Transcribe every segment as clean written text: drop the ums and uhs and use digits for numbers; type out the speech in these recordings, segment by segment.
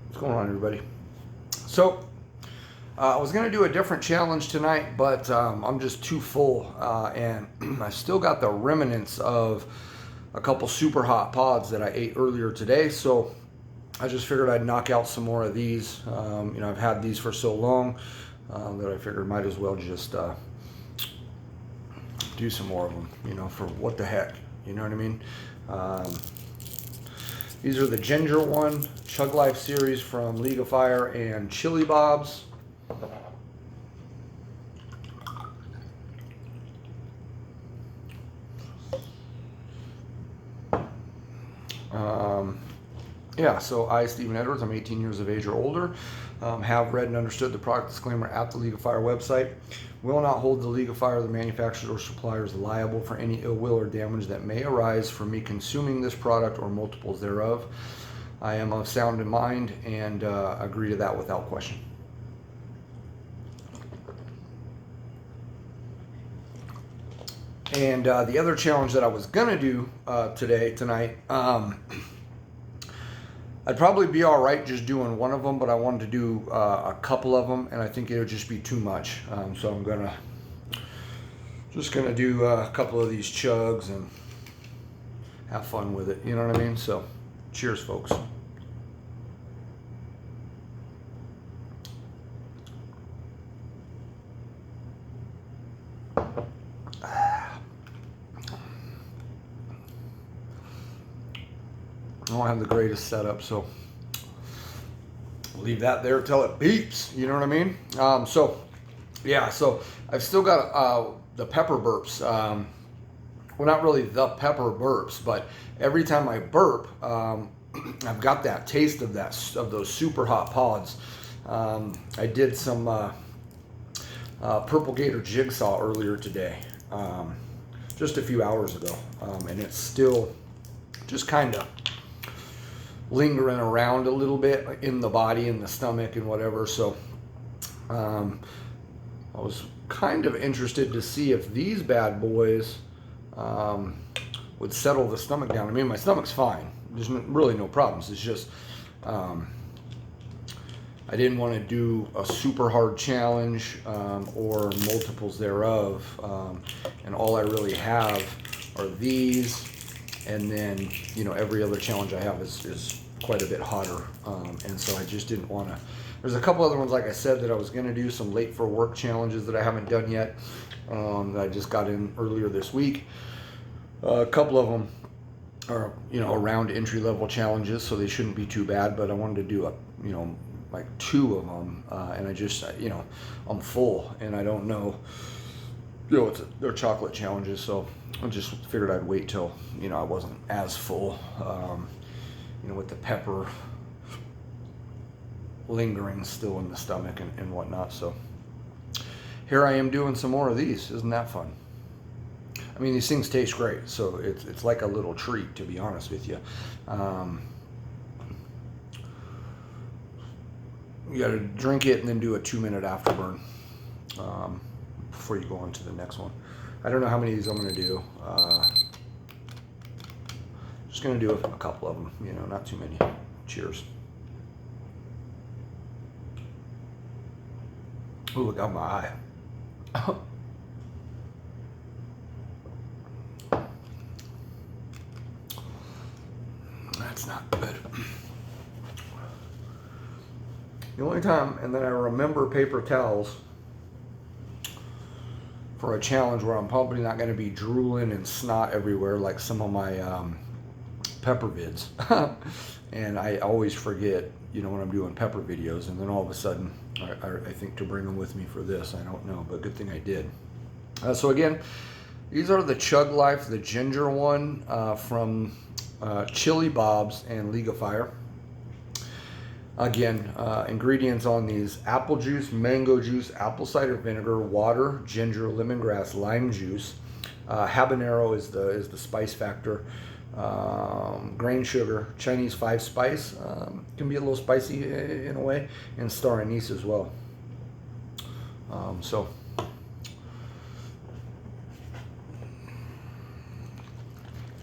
What's going on, everybody? So, I was going to do a different challenge tonight, but I'm just too full, and I still got the remnants of a couple super hot pods that I ate earlier today. So, I just figured I'd knock out some more of these. I've had these for so long that I figured might as well just do some more of them, for what the heck, you know what I mean? These are the Ginger one, Chug Life series from League of Fire and Chilli Bobs. So I, Stephen Edwards, I'm 18 years of age or older, have read and understood the product disclaimer at the League of Fire website. Will not hold the League of Fire, the manufacturers or suppliers liable for any ill will or damage that may arise from me consuming this product or multiples thereof. I am of sound in mind and agree to that without question. And the other challenge that I was gonna do tonight, I'd probably be all right just doing one of them, but I wanted to do a couple of them, and I think it would just be too much. So I'm just gonna do a couple of these chugs and have fun with it. You know what I mean? So, cheers, folks. I don't have the greatest setup, so leave that there till it beeps. You know what I mean? So I've still got the pepper burps. Well, not really the pepper burps, but every time I burp, I've got that taste of those super hot pods. I did some Purple Gator Jigsaw earlier today, just a few hours ago, and it's still just kind of lingering around a little bit in the body and the stomach and whatever. So I was kind of interested to see if these bad boys would settle the stomach down. I mean, my stomach's fine. There's really no problems. It's just I didn't want to do a super hard challenge or multiples thereof. And all I really have are these. And then, every other challenge I have is quite a bit hotter. And so I just didn't want to. There's a couple other ones, like I said, that I was going to do, some late for work challenges that I haven't done yet, that I just got in earlier this week. A couple of them are, around entry level challenges, so they shouldn't be too bad, but I wanted to do like two of them. And I just, I'm full and I don't know. They're chocolate challenges, so I just figured I'd wait till, I wasn't as full, with the pepper lingering still in the stomach and whatnot. So here I am doing some more of these. Isn't that fun? I mean, these things taste great, so it's like a little treat, to be honest with you. You got to drink it and then do a 2-minute afterburn before you go on to the next one. I don't know how many of these I'm going to do. Just going to do a couple of them, not too many. Cheers. Ooh, look out my eye. That's not good. The only time, and then I remember paper towels for a challenge where I'm probably not going to be drooling and snot everywhere like some of my pepper vids. And I always forget, when I'm doing pepper videos, and then all of a sudden I think to bring them with me for this. I don't know, but good thing I did. So again, these are the Chug Life, the ginger one from Chilli Bobs and League of Fire. Again, ingredients on these: apple juice, mango juice, apple cider vinegar, water, ginger, lemongrass, lime juice. Habanero is the spice factor. Grain sugar, Chinese 5 spice, can be a little spicy in a way, and star anise as well. So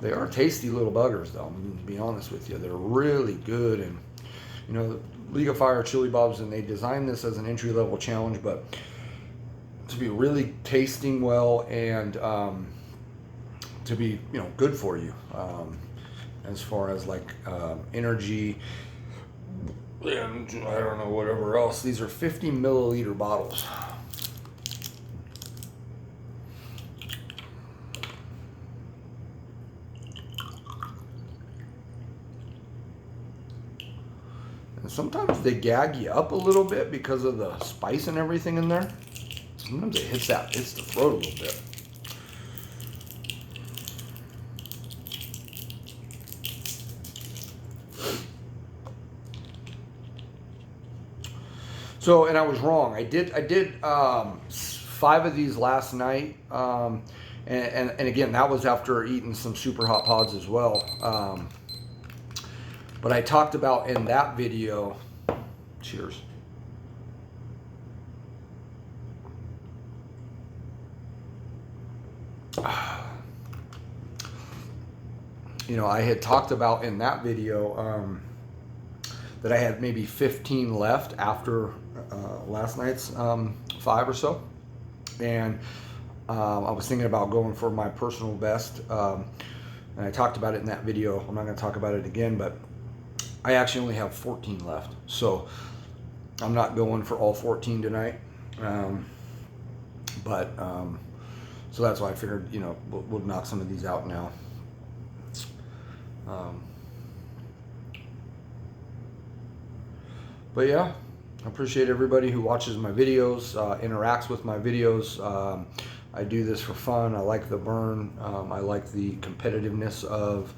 they are tasty little buggers, though. I'm going to be honest with you, they're really good, and You know, League of Fire chili bobs, and they designed this as an entry-level challenge, but to be really tasting well and to be, you know, good for you as far as like energy and I don't know, whatever else. These are 50 milliliter bottles. And sometimes they gag you up a little bit because of the spice and everything in there. Sometimes it hits the throat a little bit. So, and I was wrong. I did 5 of these last night, and again, that was after eating some super hot pods as well. But I talked about in that video. Cheers. You know, I had talked about in that video that I had maybe 15 left after last night's 5 or so, and I was thinking about going for my personal best, and I talked about it in that video. I'm not going to talk about it again, but I actually only have 14 left, so I'm not going for all 14 tonight. So that's why I figured, you know, we'll knock some of these out now. But yeah, I appreciate everybody who watches my videos, interacts with my videos. I do this for fun. I like the burn. I like the competitiveness of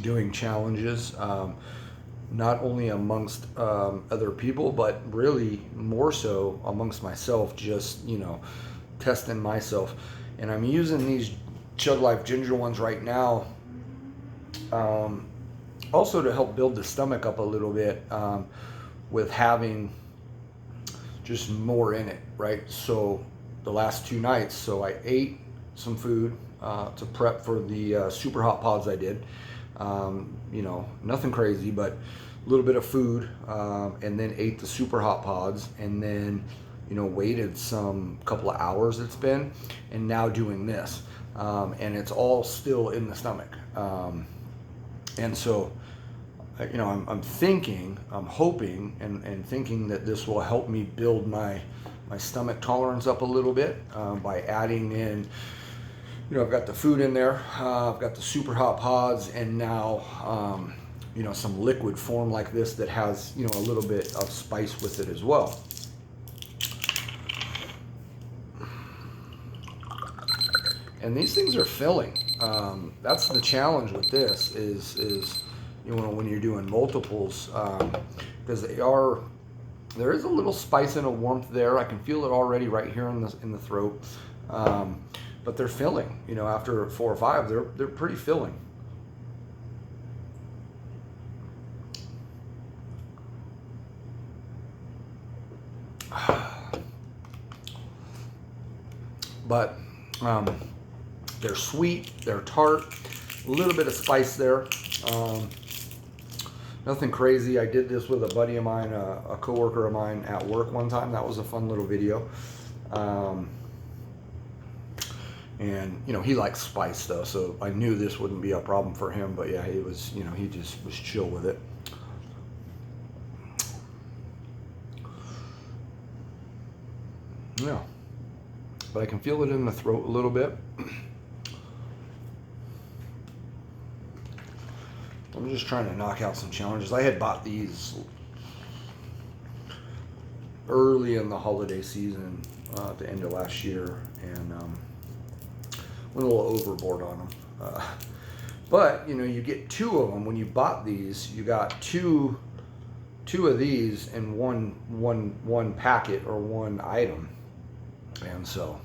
doing challenges, not only amongst other people, but really more so amongst myself, just, you know, testing myself. And I'm using these Chug Life Ginger ones right now, also to help build the stomach up a little bit, with having just more in it, right? So the last 2 nights, so I ate some food to prep for the super hot pods I did. You know, nothing crazy, but a little bit of food, and then ate the super hot pods, and then, you know, waited some couple of hours it's been, and now doing this, and it's all still in the stomach. And so, you know, I'm hoping and thinking that this will help me build my stomach tolerance up a little bit, by adding in, you know, I've got the food in there, I've got the super hot pods, and now, you know, some liquid form like this that has, you know, a little bit of spice with it as well. And these things are filling. That's the challenge with this is, you know, when you're doing multiples, because there is a little spice and a warmth there. I can feel it already right here in the throat. But they're filling. You know, after 4 or 5, they're pretty filling. But they're sweet, they're tart, a little bit of spice there. Nothing crazy. I did this with a buddy of mine, a coworker of mine at work one time. That was a fun little video. And, you know, he likes spice though, so I knew this wouldn't be a problem for him. But yeah, he was, you know, he just was chill with it. Yeah, but I can feel it in the throat a little bit. I'm just trying to knock out some challenges. I had bought these early in the holiday season, at the end of last year, and went a little overboard on them. But, you know, you get 2 of them. When you bought these, you got two of these in one packet or one item. And so,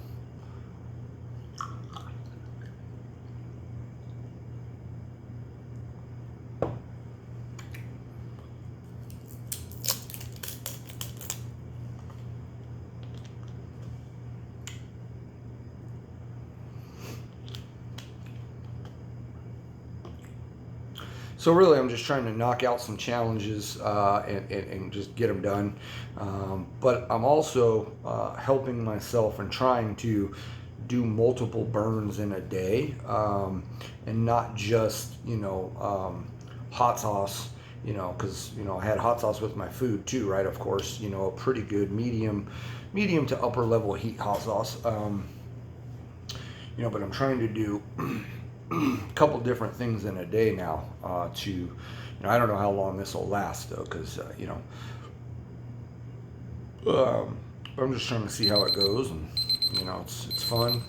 So really, I'm just trying to knock out some challenges and just get them done. But I'm also helping myself and trying to do multiple burns in a day, and not just hot sauce. Because I had hot sauce with my food too, right? Of course, a pretty good medium to upper level heat hot sauce. But I'm trying to do a couple different things in a day now. I don't know how long this will last though, because I'm just trying to see how it goes, and it's fun,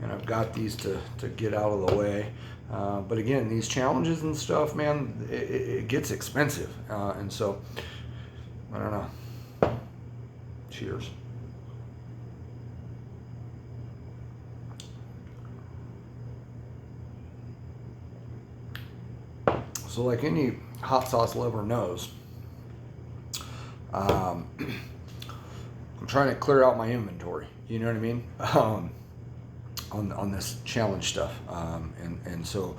and I've got these to get out of the way. But again, these challenges and stuff, man, it gets expensive, and so I don't know. Cheers. So like any hot sauce lover knows, I'm trying to clear out my inventory. You know what I mean? On this challenge stuff, and so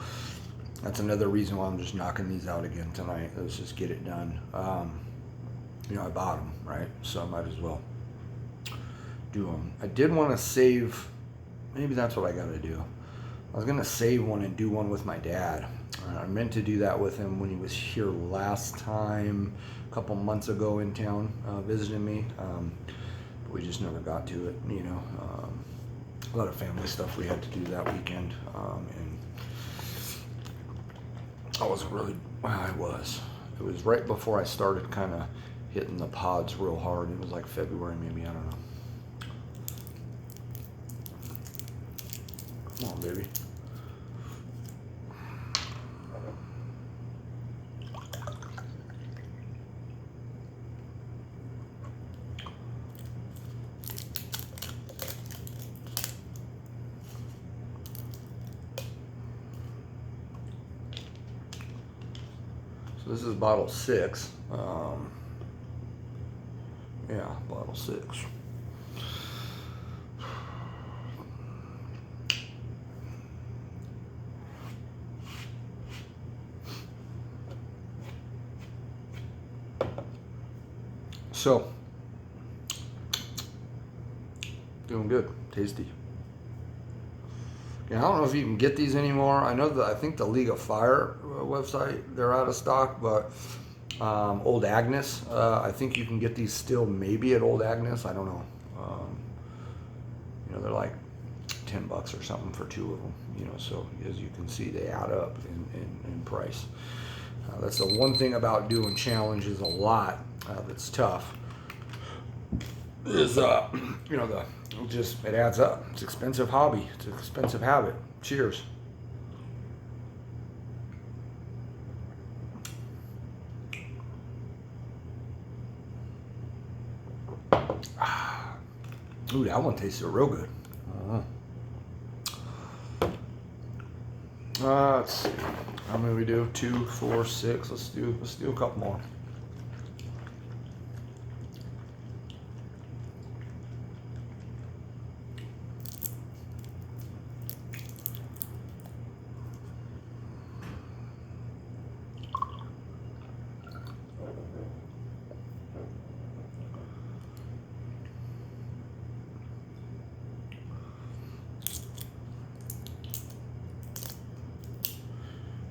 that's another reason why I'm just knocking these out again tonight. Let's just get it done. I bought them, right? So I might as well do them. I did want to save. Maybe that's what I got to do. I was gonna save one and do one with my dad. I meant to do that with him when he was here last time, a couple months ago in town, visiting me. But we just never got to it, a lot of family stuff we had to do that weekend, and I wasn't really, it was right before I started kind of hitting the pods real hard. It was like February maybe, I don't know. Come on, baby. So this is bottle 6. Yeah, bottle 6. So, doing good, tasty. Yeah, I don't know if you can get these anymore. I think the League of Fire website, they're out of stock, but Old Agness, I think you can get these still maybe at Old Agness. I don't know. They're like $10 or something for 2 of them. So as you can see, they add up in price. That's the one thing about doing challenges a lot that's tough. Is it adds up. It's an expensive hobby. It's an expensive habit. Cheers. Ooh, that one tasted real good. Let's see. How many we do? 2, 4, 6. Let's do a couple more.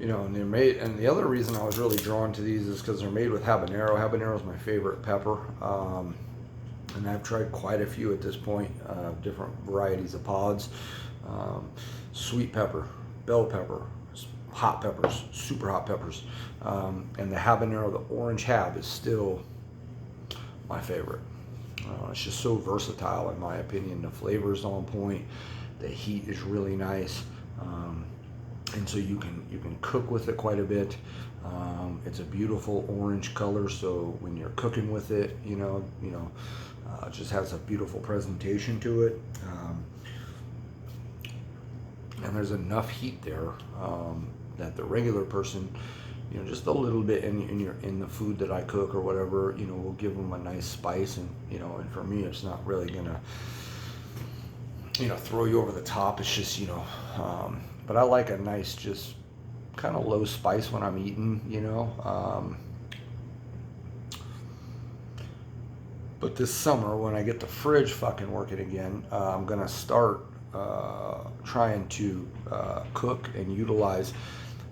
And they're made, and the other reason I was really drawn to these is because they're made with habanero. Habanero is my favorite pepper, and I've tried quite a few at this point, different varieties of pods. Sweet pepper, bell pepper, hot peppers, super hot peppers, and the habanero, the orange hab, is still my favorite. It's just so versatile, in my opinion. The flavor's on point, the heat is really nice. And so you can cook with it quite a bit. It's a beautiful orange color, so when you're cooking with it, it just has a beautiful presentation to it. And there's enough heat there that the regular person, just a little bit in the food that I cook or whatever, will give them a nice spice, and and for me, it's not really gonna throw you over the top. It's just but I like a nice, just kind of low spice when I'm eating, you know. But this summer, when I get the fridge fucking working again, I'm gonna start trying to cook and utilize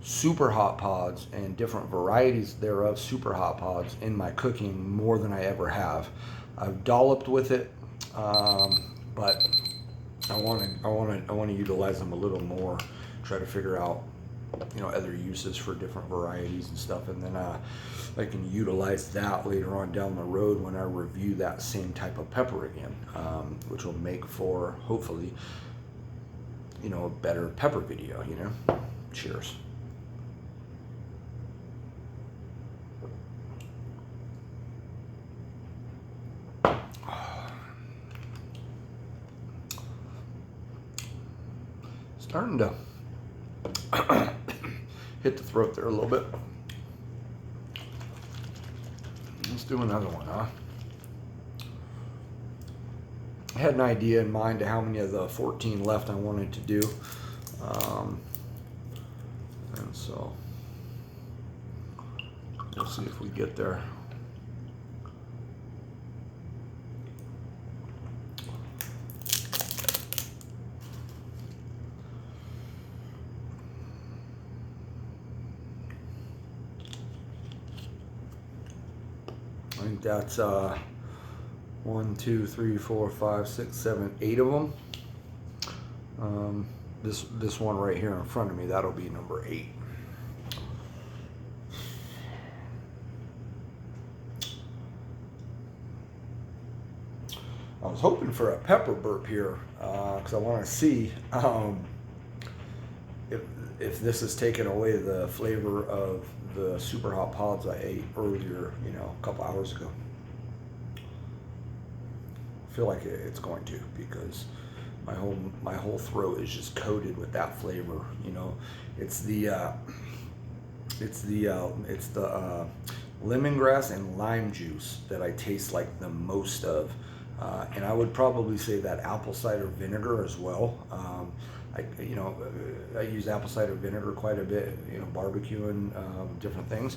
super hot pods and different varieties thereof super hot pods in my cooking more than I ever have. I've dolloped with it, but I want to utilize them a little more. Try to figure out, you know, other uses for different varieties and stuff, and then I can utilize that later on down the road when I review that same type of pepper again, which will make for, hopefully, you know, a better pepper video, you know. Cheers. Starting to hit the throat there a little bit. Let's do another one, huh? I had an idea in mind to how many of the 14 left I wanted to do. And so we'll see if we get there. I think that's 1, 2, 3, 4, 5, 6, 7, 8 of them. This one right here in front of me, that'll be number 8. I was hoping for a pepper burp here because I want to see if this is taking away the flavor of the super hot pods I ate earlier, you know, a couple hours ago. I feel like it's going to, because my whole throat is just coated with that flavor. You know, it's the lemongrass and lime juice that I taste like the most of, and I would probably say that apple cider vinegar as well. I use apple cider vinegar quite a bit, you know, barbecuing different things.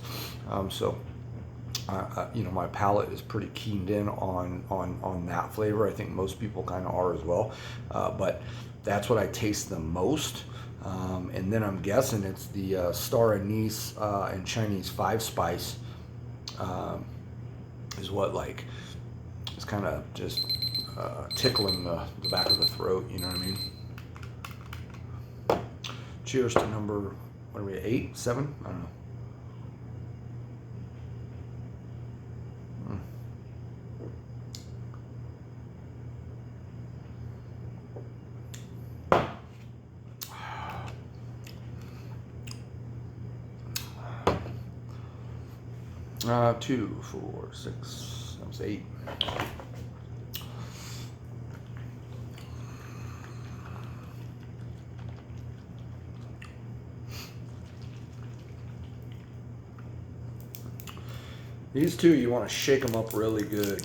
You know, my palate is pretty keened in on that flavor. I think most people kind of are as well, but that's what I taste the most. And then I'm guessing it's the star anise and Chinese 5 spice is what, like, it's kind of just tickling the back of the throat. You know what I mean? Cheers to number, what are we at, 8, 7? I don't know. Mm. 2, 4, 6, that was 8. These two, you want to shake them up really good.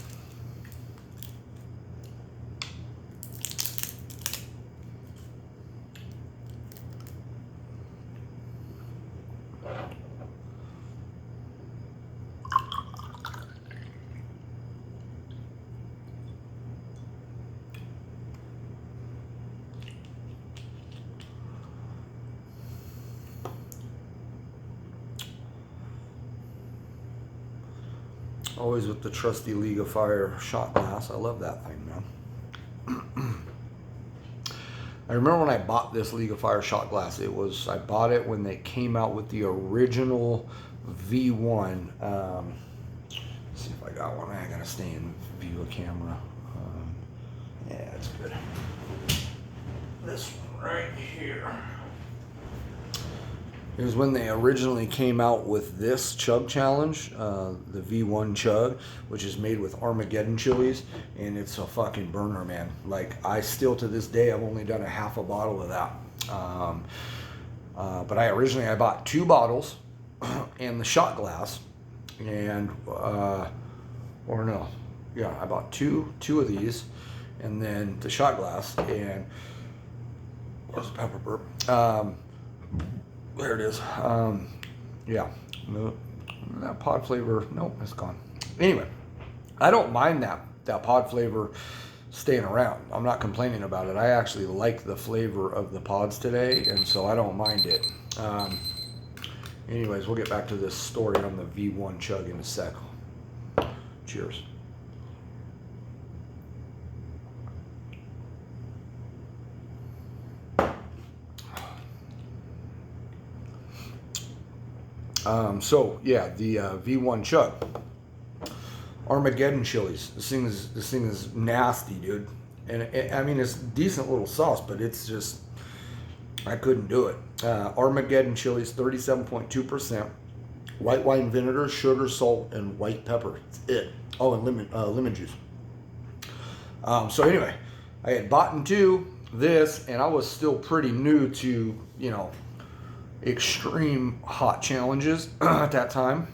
Always with the trusty League of Fire shot glass. I love that thing, man. I remember when I bought this League of Fire shot glass, I bought it when they came out with the original V1. Let's see if I got one. I gotta stay in view of camera. Yeah, it's good. This one right here. It was when they originally came out with this Chug challenge, the V1 Chug, which is made with Armageddon chilies, and it's a fucking burner, man. Like, I still, to this day, I've only done a half a bottle of that. But I bought 2 bottles and the shot glass, and, I bought two of these, and then the shot glass, and, where's the pepper burp? There it is. Yeah, no, that pod flavor, nope, it's gone. Anyway, I don't mind that pod flavor staying around. I'm not complaining about it. I actually like the flavor of the pods today, and so I don't mind it. Anyways, we'll get back to this story on the V1 Chug in a sec. Cheers. So yeah, the V1 Chug, Armageddon chilies. This thing is nasty, dude. And I mean, it's decent little sauce, but it's just, I couldn't do it. Armageddon chilies, 37.2%. White wine vinegar, sugar, salt, and white pepper. That's it. Oh, and lemon juice. So anyway, I had bought into this, and I was still pretty new to, you know, extreme hot challenges at that time.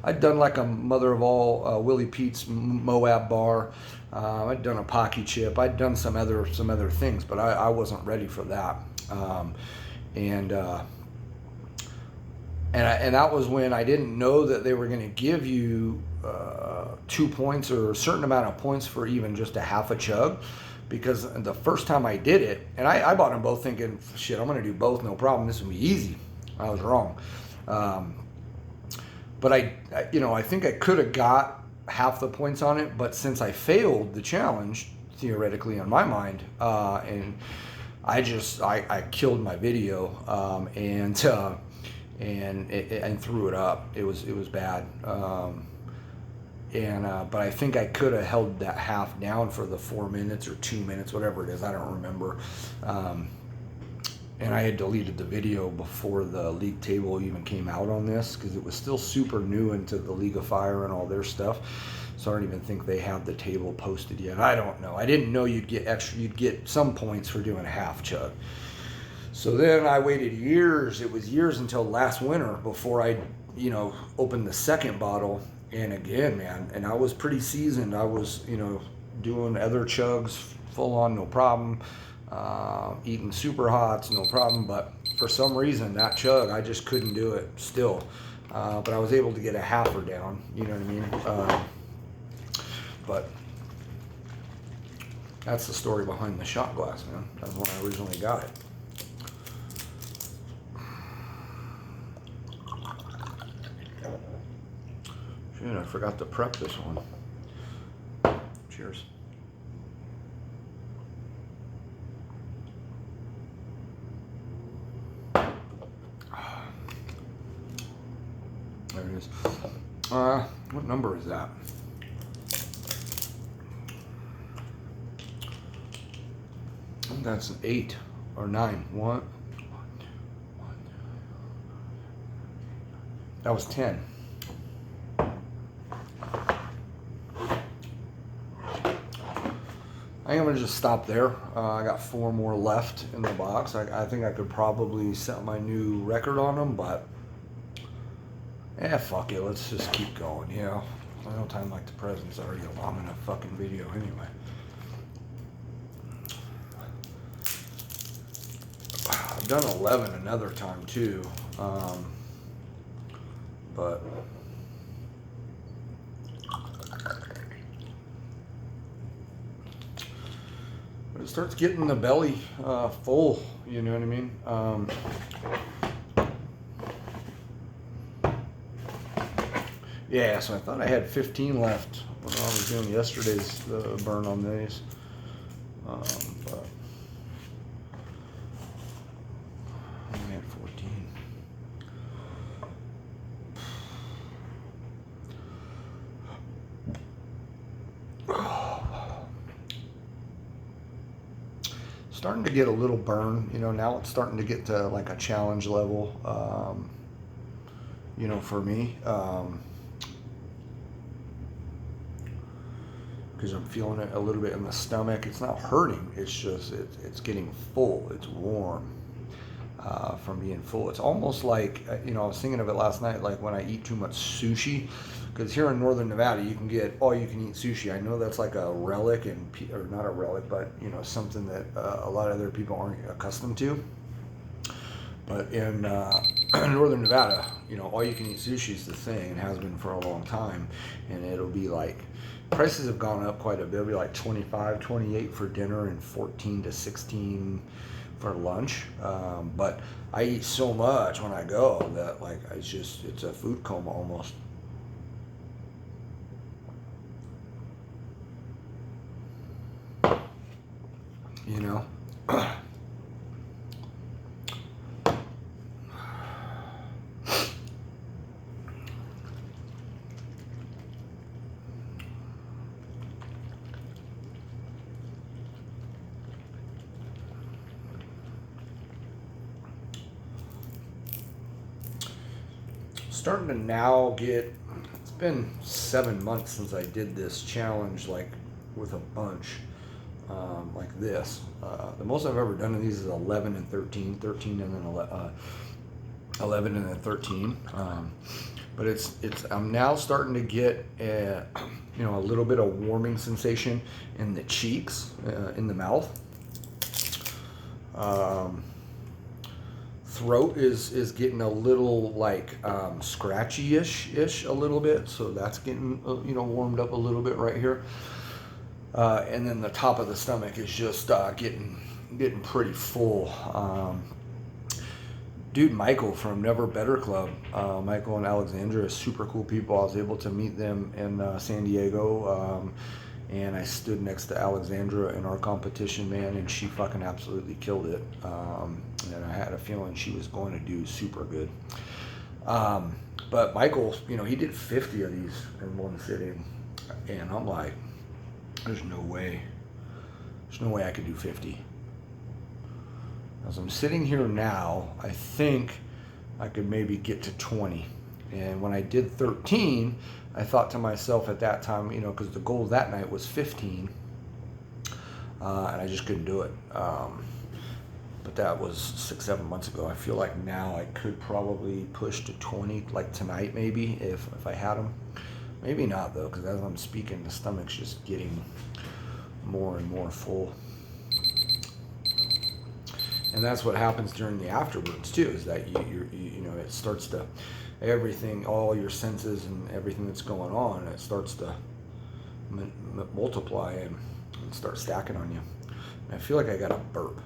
I'd done like a mother of all Willie Pete's Moab bar. I'd done a Pocky chip. I'd done some other things, but I wasn't ready for that. And that was when I didn't know that they were going to give you 2 points or a certain amount of points for even just a half a chug. Because the first time I did it, and I bought them both thinking, shit, I'm going to do both, no problem. This will be easy. I was wrong. But I think I could have got half the points on it. But since I failed the challenge, theoretically in my mind, and I killed my video and threw it up. It was bad. But I think I could have held that half down for the 4 minutes or 2 minutes, whatever it is. I don't remember. And I had deleted the video before the league table even came out on this because it was still super new into the League of Fire and all their stuff. So I don't even think they have the table posted yet. I don't know. I didn't know you'd get some points for doing a half chug. So then I waited years. It was years until last winter before I, opened the second bottle. And again, man, and I was pretty seasoned. I was, doing other chugs full on, no problem. Eating super hots, no problem. But for some reason, that chug, I just couldn't do it still. But I was able to get a halfer down, you know what I mean? But that's the story behind the shot glass, man. That's when I originally got it. Shit, I forgot to prep this one. Cheers. There it is. What number is that? I think that's an 8 or 9. What? That was 10. I think I'm gonna just stop there. I got 4 more left in the box. I think I could probably set my new record on them, but fuck it. Let's just keep going. No time like the present. It's already a long enough fucking video anyway. I've done 11 another time too, but. It starts getting the belly full, you know what I mean? Yeah, so I thought I had 15 left when I was doing yesterday's burn on these. But I only had 14. Starting to get a little burn, now it's starting to get to like a challenge level, for me, because I'm feeling it a little bit in the stomach. It's not hurting, it's just, it's getting full, it's warm from being full. It's almost like, I was thinking of it last night, like when I eat too much sushi, because here in Northern Nevada, you can get all-you-can-eat sushi. I know that's like a relic, or not a relic, but something that a lot of other people aren't accustomed to. But in Northern Nevada, you know, all you can eat sushi is the thing, and has been for a long time. And it'll be like, prices have gone up quite a bit. It'll be like 25, 28 for dinner and 14 to 16 for lunch. But I eat so much when I go that like it's a food coma almost. You know? Starting to now get, it's been 7 months since I did this challenge, like with a bunch like this. The most I've ever done of these is 11 and 13 and then 11 and then 13. But I'm now starting to get a little bit of warming sensation in the cheeks, in the mouth. Throat is getting a little like scratchy-ish a little bit, so that's getting warmed up a little bit right here. And then the top of the stomach is just getting pretty full. Dude, Michael from Never Better Club, Michael and Alexandra, super cool people. I was able to meet them in San Diego, and I stood next to Alexandra in our competition, man, and she fucking absolutely killed it. And I had a feeling she was going to do super good. But Michael, he did 50 of these in one sitting, and I'm like, there's no way I could do 50. As I'm sitting here now, I think I could maybe get to 20. And when I did 13, I thought to myself at that time, because the goal that night was 15, and I just couldn't do it. But that was 6-7 months ago. I feel like now I could probably push to 20, like tonight maybe, if I had them. Maybe not though, because as I'm speaking, the stomach's just getting more and more full. And that's what happens during the afterwards too, is that it starts to, everything, all your senses and everything that's going on, it starts to multiply and start stacking on you. And I feel like I got a burp.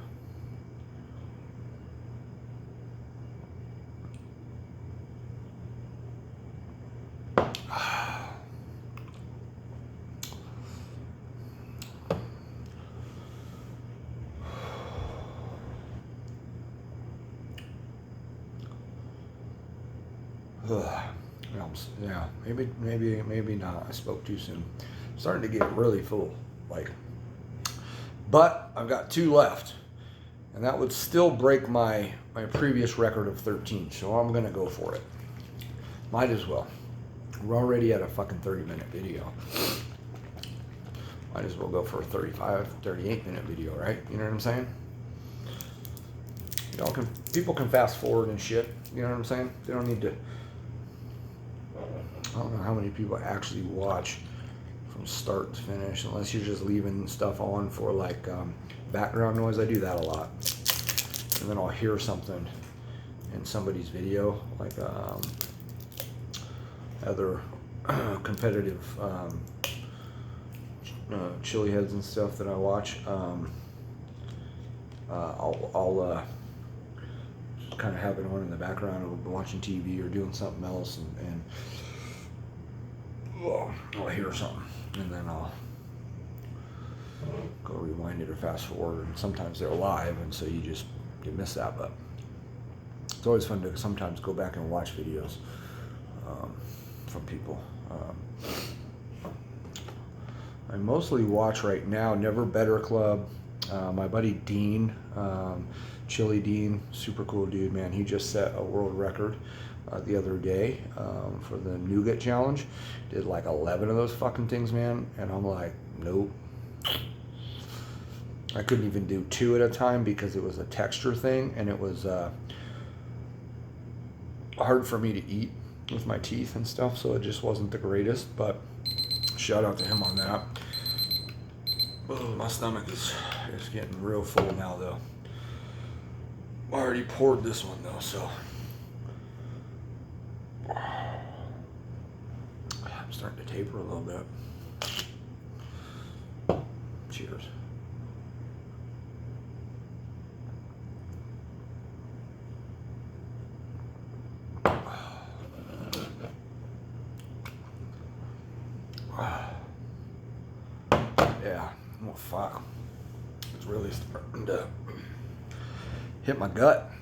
Yeah, maybe not. I spoke too soon. I'm starting to get really full, but I've got 2 left, and that would still break my previous record of 13. So I'm gonna go for it. Might as well. We're already at a fucking 30-minute video. Might as well go for a 38-minute video, right? You know what I'm saying? People can fast forward and shit. You know what I'm saying? They don't need to. I don't know how many people actually watch from start to finish, unless you're just leaving stuff on for like background noise. I do that a lot, and then I'll hear something in somebody's video, like other competitive Chilli heads and stuff that I watch. I'll just kind of have it on in the background, or watching TV or doing something else, and I'll hear something, and then I'll go rewind it or fast forward. And sometimes they're live, and so you miss that. But it's always fun to sometimes go back and watch videos from people. I mostly watch right now Never Better Club. My buddy Dean, Chilli Dean, super cool dude, man. He just set a world record the other day for the nougat challenge. Did like 11 of those fucking things, man. And I'm like, nope. I couldn't even do 2 at a time because it was a texture thing, and it was hard for me to eat with my teeth and stuff, so it just wasn't the greatest. But shout out to him on that. Oh, my stomach is getting real full now though. I already poured this one though, so I'm starting to taper a little bit. Cheers. Yeah, oh fuck. It's really starting to hit my gut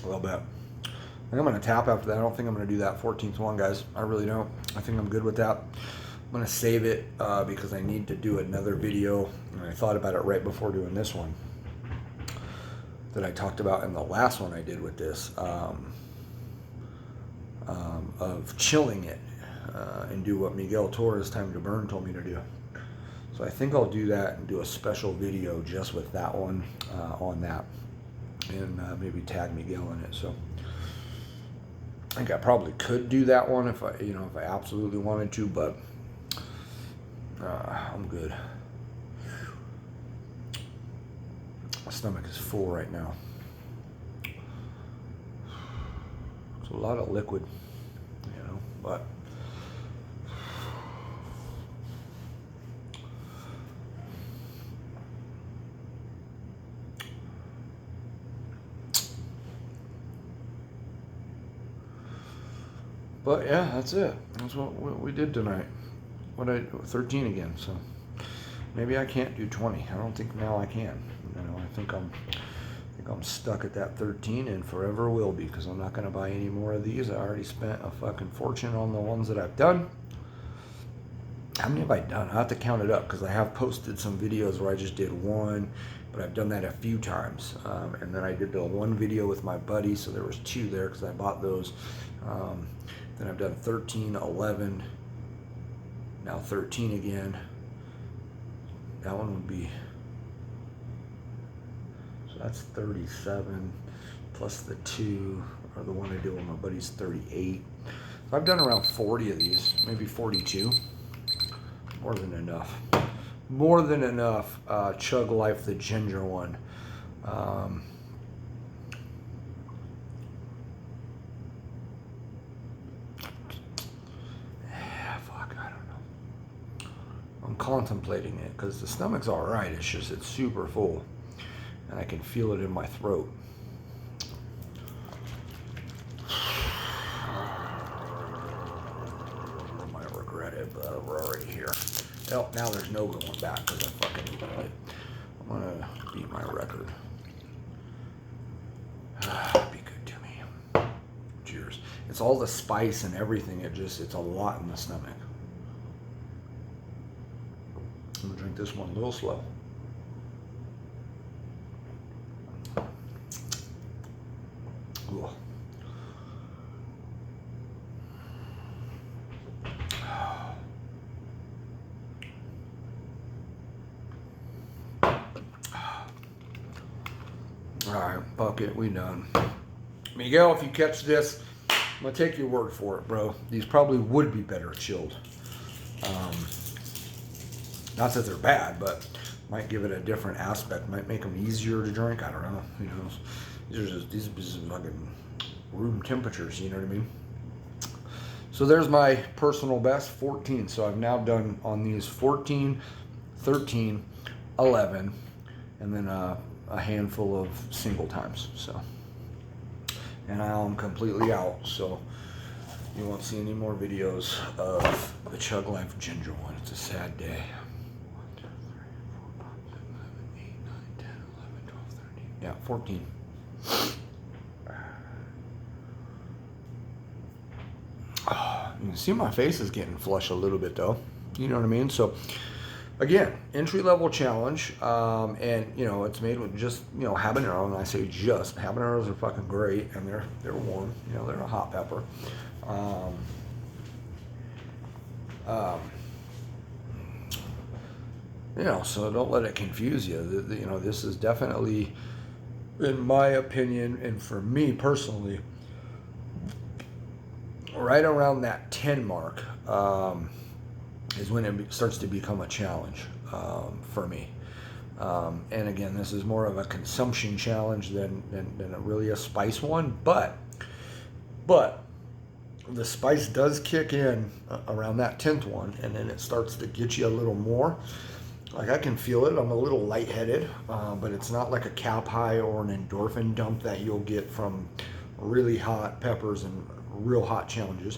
a little bit. I think I'm going to tap after that. I don't think I'm going to do that 14th one, guys. I really don't. I think I'm good with that. I'm going to save it because I need to do another video. And I thought about it right before doing this one that I talked about in the last one I did with this, of chilling it and do what Miguel Torres Time to Burn told me to do. So I think I'll do that and do a special video just with that one on that, and maybe tag Miguel in it. So I think I probably could do that one if I, if I absolutely wanted to, but I'm good. My stomach is full right now. It's a lot of liquid, but yeah, that's it. That's what we did tonight. 13 again. So maybe I can't do 20. I don't think now I can. I think I'm stuck at that 13 and forever will be, because I'm not going to buy any more of these. I already spent a fucking fortune on the ones that I've done. How many have I done? I have to count it up, because I have posted some videos where I just did one, but I've done that a few times. And then I did the one video with my buddy, so there was 2 there because I bought those. Then I've done 13, 11, now 13 again. That one would be, so that's 37 plus the 2, or the one I did with my buddy's 38. So I've done around 40 of these, maybe 42. More than enough. More than enough. Chug Life, the ginger one. I'm contemplating it because the stomach's all right. It's just, it's super full and I can feel it in my throat. I might regret it, but we're already here. Oh, now there's no going back because I fucking did it. I'm gonna beat my record. Be good to me. Cheers. It's all the spice and everything. It's a lot in the stomach. I'm gonna drink this one a little slow. Ooh. All right, fuck it, we done. Miguel, if you catch this, I'm gonna take your word for it, bro. These probably would be better chilled. Not that they're bad, but might give it a different aspect. Might make them easier to drink. I don't know. Who knows? These are just fucking room temperatures. You know what I mean? So there's my personal best, 14. So I've now done on these 14, 13, 11, and then a handful of single times. So, and now I'm completely out. So you won't see any more videos of the Chug Life Ginger one. It's a sad day. Yeah, 14. You can see my face is getting flush a little bit though. You know what I mean? So again, entry-level challenge, and it's made with just habanero, and I say just habaneros are fucking great, and they're warm. They're a hot pepper. So don't let it confuse you. This is definitely, in my opinion, and for me personally, right around that 10 mark is when it starts to become a challenge for me. And again, this is more of a consumption challenge than really a spice one, but the spice does kick in around that 10th one, and then it starts to get you a little more. Like, I can feel it. I'm a little lightheaded, but it's not like a cap high or an endorphin dump that you'll get from really hot peppers and real hot challenges.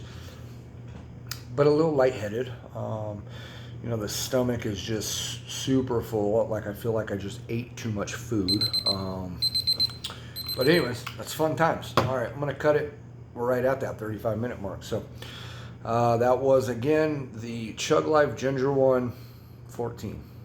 But a little lightheaded. You know, the stomach is just super full. Like, I feel like I just ate too much food. But anyways, that's fun times. All right, I'm gonna cut it. We're right at that 35-minute mark. So that was, again, the Chug Life Ginger one 14.